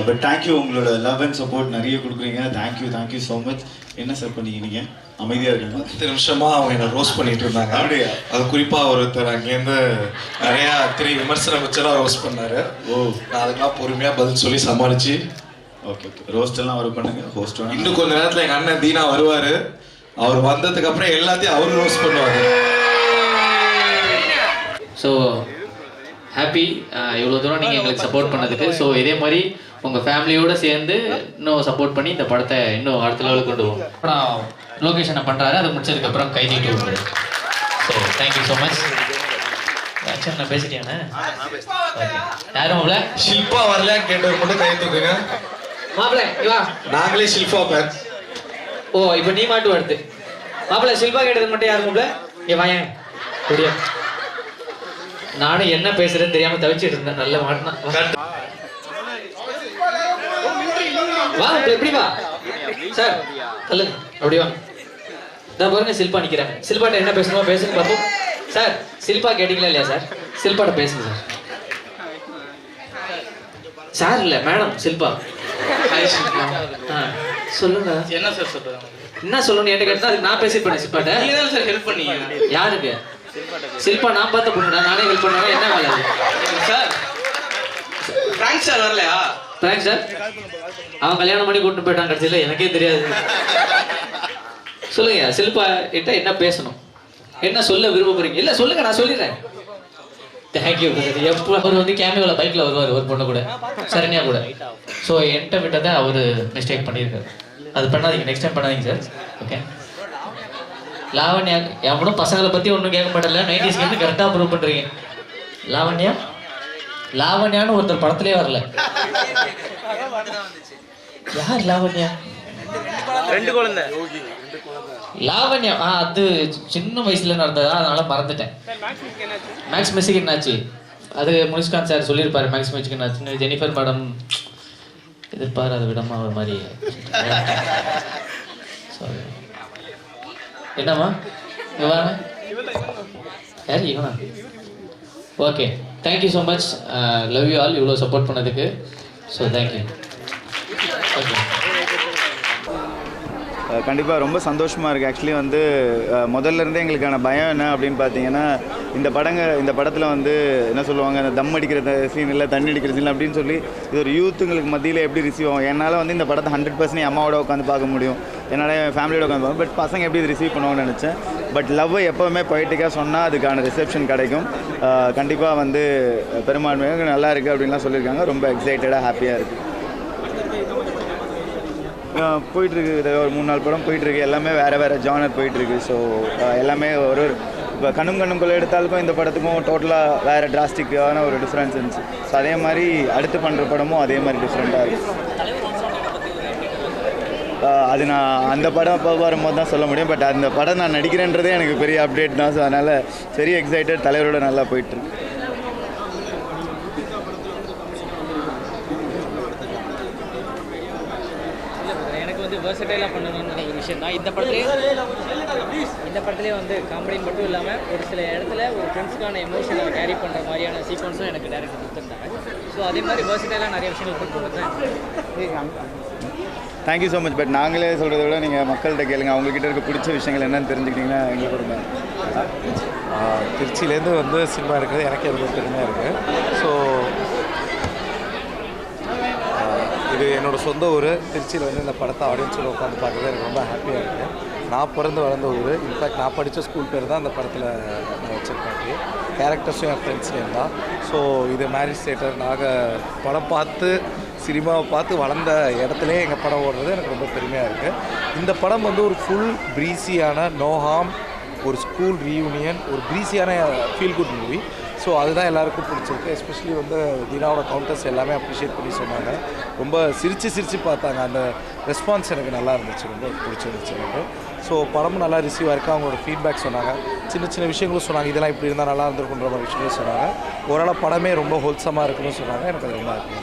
But thank you, உங்களோட love and support நிறைய கொடுக்குறீங்க. Thank you so much. என்ன சார் பண்ணிக்கிறீங்க? அமைதியாக இருக்காங்க. 10 நிமிஷமாக அவங்க என்னை ரோஸ்ட் பண்ணிட்டு இருந்தாங்க. அப்படியா? அது குறிப்பாக ஒருத்தர் அங்கேருந்து நிறையா விமர்சனம் வச்செல்லாம் ரோஸ்ட் பண்ணார். நான் அதுக்கெல்லாம் பொறுமையாக பதில் சொல்லி சமாளித்து ஓகே ரோஸ்ட் எல்லாம் அவர் பண்ணுங்க. ஹோஸ்ட் இன்னும் கொஞ்ச நேரத்தில் எங்கள் அண்ணன் தீனா வருவார். அவர் வந்ததுக்கு அப்புறம் எல்லாத்தையும் அவர் ரோஸ்ட் பண்ணுவார். ஸோ ஹாப்பி இவ்வளோ தூரம் நீங்கள் எங்களுக்கு சப்போர்ட் பண்ணதுக்கு. ஸோ இதே மாதிரி உங்கள் ஃபேமிலியோடு சேர்ந்து இன்னும் சப்போர்ட் பண்ணி இந்த படத்தை இன்னும் அடுத்த லெவலுக்கு கொண்டு போவோம். அப்புறம் லொக்கேஷனை பண்ணுறாரு, அதை முடிச்சதுக்கப்புறம் கை நீட்டி விடுறாரு. So thank you so much. Actually நான் பேசிட்டேண்ணே. யாரும் மாப்பிள்ள ஷில்பா வரலையான்னு கேட்டவர் மட்டும் கை தூக்குங்க. மாப்பிள்ள இவா நாங்களே ஷில்பா பேர். ஓ இப்போ நீ மாட்டு வருது மாப்பிள்ள. ஷில்பா கேட்டது மட்டும் யாரும் மாப்பிள்ள ஏ வாயன் புரியா? நானும் என்ன பேசுறேன்னு தெரியாம தவிச்சிட்டு இருந்தேன். நல்ல மாட்டினா வா எப்படி வா சார் சொல்லுங்க. அப்படி வா. நான் பாருங்க ஷில்பா நிக்கிறேன். ஷில்பாட்ட என்ன பேசணுமோ பேசுங்க பார்ப்போம். சார் ஷில்பா கேட்டீங்களா இல்லையா சார்? ஷில்பாட்ட பேசுங்க சார். சார் இல்ல மேடம் ஷில்பா. சொல்லுங்க. என்ன சார் சொல்றேன்? என்ன சொல்லணும் என்கிட்ட கேட்டா அதுக்கு நான் பேசிருப்பேன். ஷில்பாட்ட நீங்க தான் சார் ஹெல்ப் பண்ணீங்க. யாருக்கு? ஷில்பா நான் பார்த்த பொண்ணுடா, நானே ஹெல்ப் பண்ணுவேன். என்ன வேலை சார்? பிராங்க் சார் வரலையா? பிராங்க் சார் அவன் கல்யாணம் பண்ணி கூட்டு போயிட்டான் கடைசியில். எனக்கே தெரியாது. சொல்லுங்க ஷில்பா கிட்ட என்ன பேசணும், என்ன சொல்ல விருப்பப்படுறீங்க? இல்லை சொல்லுங்க, நான் சொல்லிடுறேன். தேங்க்யூ. எப்போ அவர் வந்து கேமியோவில் பைக்கில் வருவார் ஒரு பொண்ணு கூட, சரண்யா கூட. ஸோ என்கிட்ட விட்டதை அவர் மிஸ்டேக் பண்ணியிருக்காரு. அது பண்ணாதீங்க, நெக்ஸ்ட் டைம் பண்ணாதீங்க சார். ஓகே. லாவண்யா எவனும் பசங்களை பற்றி ஒன்றும் கேட்க மாட்டேன்ல. 90s வந்து கரெக்டாக ப்ரூவ் பண்ணுறீங்க. லாவண்யான்னு ஒருத்தர் படத்துலேயே வரல. யார் லாவண்யா? 2 குழந்தை லாவண்யா. அது சின்ன வயசுல நடந்ததா, அதனால மறந்துட்டேன். மேக்ஸ் மியூசிக் என்னாச்சு? அது முனிஷ்காந்த் சார் சொல்லியிருப்பாரு. மேக்ஸ் மியூசிக் என்னாச்சுன்னு. ஜெனிஃபர் மேடம் எதிர்பாராத விடமா ஒரு மாதிரி. சாரி. என்னம்மா இங்கே வாங்க. யார் இவனா? Okay thank you so much. Love you all. இவ்வளோ சப்போர்ட் பண்ணதுக்கு. So thank you. ஓகே கண்டிப்பாக ரொம்ப சந்தோஷமாக இருக்குது. ஆக்சுவலி வந்து முதல்ல இருந்தே எங்களுக்கான பயம் என்ன அப்படின்னு பார்த்தீங்கன்னா, இந்த படத்தில் வந்து என்ன சொல்லுவாங்க, அந்த தம் அடிக்கிற சீன் இல்லை, தண்ணி அடிக்கிற சீன் அப்படின்னு சொல்லி இது ஒரு யூத்துங்களுக்கு மத்தியில் எப்படி ரிசீவ் ஆகும். என்னால் வந்து இந்த படத்தை 100% என் அம்மாவோட உட்காந்து பார்க்க முடியும், என்னால் என் ஃபேமிலியோட உட்காந்து பார்க்க. பட் பசங்க எப்படி இது ரிசீவ் பண்ணுவாங்கன்னு நினச்சேன். பட் லவ்வை எப்போவுமே பொய்ட்டிக்காக சொன்னால் அதுக்கான ரிசெப்ஷன் கிடைக்கும். கண்டிப்பாக வந்து பெரும்பான்மையாக நல்லா இருக்குது அப்படின்லாம் சொல்லியிருக்காங்க. ரொம்ப எக்ஸைட்டடாக ஹாப்பியாக இருக்குது. போயிட்டுருக்கு. ஒரு 3-4 படம் போயிட்டுருக்கு. எல்லாமே வேறு ஜானர் போயிட்டுருக்கு. ஸோ எல்லாமே ஒரு இப்போ கண்ணுக்குள்ளே எடுத்தாலுக்கும் இந்த படத்துக்கும் டோட்டலாக வேறு டிராஸ்டிக்கான ஒரு டிஃப்ரென்ஸ் இருந்துச்சு. ஸோ அதே மாதிரி அடுத்து பண்ணுற படமும் அதே மாதிரி டிஃப்ரெண்ட்டாக இருக்குது. அது நான் அந்த படம் இப்போ வரும்போது தான் சொல்ல முடியும். பட் அந்த படம் நான் நடிக்கிறேன்றதே எனக்கு பெரிய அப்டேட் தான். ஸோ அதனால் சரி எக்ஸைட்டட். தலைவரோட நல்லா போயிட்டுருக்கு. வெர்சடைலாக பண்ணணும்னு ஒரு விஷயம் தான். இந்த படத்துலேயே வந்து காமெடி மட்டும் இல்லாமல் ஒரு சில இடத்துல ஒரு ஃப்ரெண்ட்ஸுக்கான எமோஷனை கேரி பண்ணுற மாதிரியான சீக்வன்ஸும் எனக்கு டேரக்டர் கொடுத்துருந்தாங்க. ஸோ அதே மாதிரி வெர்சடைலாக நிறைய விஷயங்கள் கொடுத்துருந்தேன். Thank you so much. பட் நாங்களே சொல்கிறத விட நீங்கள் மக்கள்கிட்ட கேளுங்க, அவங்கக்கிட்ட இருக்க பிடிச்ச விஷயங்கள் என்னென்னு தெரிஞ்சுக்கிட்டிங்கன்னா எங்களுக்கு கொடுங்க. திருச்சியிலேருந்து வந்து சினிமா இருக்கிறது எனக்கே ரொம்ப பெருமையாக இருக்குது. ஸோ இது என்னோடய சொந்த ஊர். திருச்சியில் வந்து இந்த படத்தை ஆடியன்ஸோடு உட்காந்து பார்க்குறது எனக்கு ரொம்ப ஹாப்பியாக இருக்குது. நான் பிறந்து வளர்ந்த ஊர். இன்ஃபேக்ட் நான் படித்த ஸ்கூல் பேர் தான் அந்த படத்தில் நான் வச்சுருக்கேன். கேரக்டர்ஸும் என் ஃப்ரெண்ட்ஸ் நேம் தான். ஸோ இது மேரேஜ் தியேட்டர். நாங்கள் படம் பார்த்து சினிமாவை பார்த்து வளர்ந்த இடத்துலேயே எங்கள் படம் ஓடுறது எனக்கு ரொம்ப பெருமையாக இருக்குது. இந்த படம் வந்து ஒரு ஃபுல் ப்ரீஸியான நோ ஹார்ம், ஒரு ஸ்கூல் ரீயூனியன், ஒரு ப்ரீஸியான ஃபீல் குட் மூவி. ஸோ அதுதான் எல்லாருக்கும் பிடிச்சிருக்கு. எஸ்பெஷலி வந்து தீனாவோட கவுண்டர்ஸ் எல்லாமே அப்ரிஷியேட் பண்ணி சொன்னாங்க. ரொம்ப சிரித்து பார்த்தாங்க. அந்த ரெஸ்பான்ஸ் எனக்கு நல்லா இருந்துச்சு, ரொம்ப பிடிச்சிருந்துச்சு எனக்கு. ஸோ படமும் நல்லா ரிசீவ் ஆயிருக்கு. அவங்களோட ஃபீட்பேக் சொன்னாங்க, சின்ன விஷயங்களும் சொன்னாங்க. இதெல்லாம் இப்படி இருந்தால் நல்லா இருந்திருக்குன்ற மாதிரி விஷயங்களும் சொன்னாங்க. ஓரளவு படமே ரொம்ப ஹோல்சமாக இருக்குன்னு சொன்னாங்க. எனக்கு அது ரொம்ப ஹாப்பி.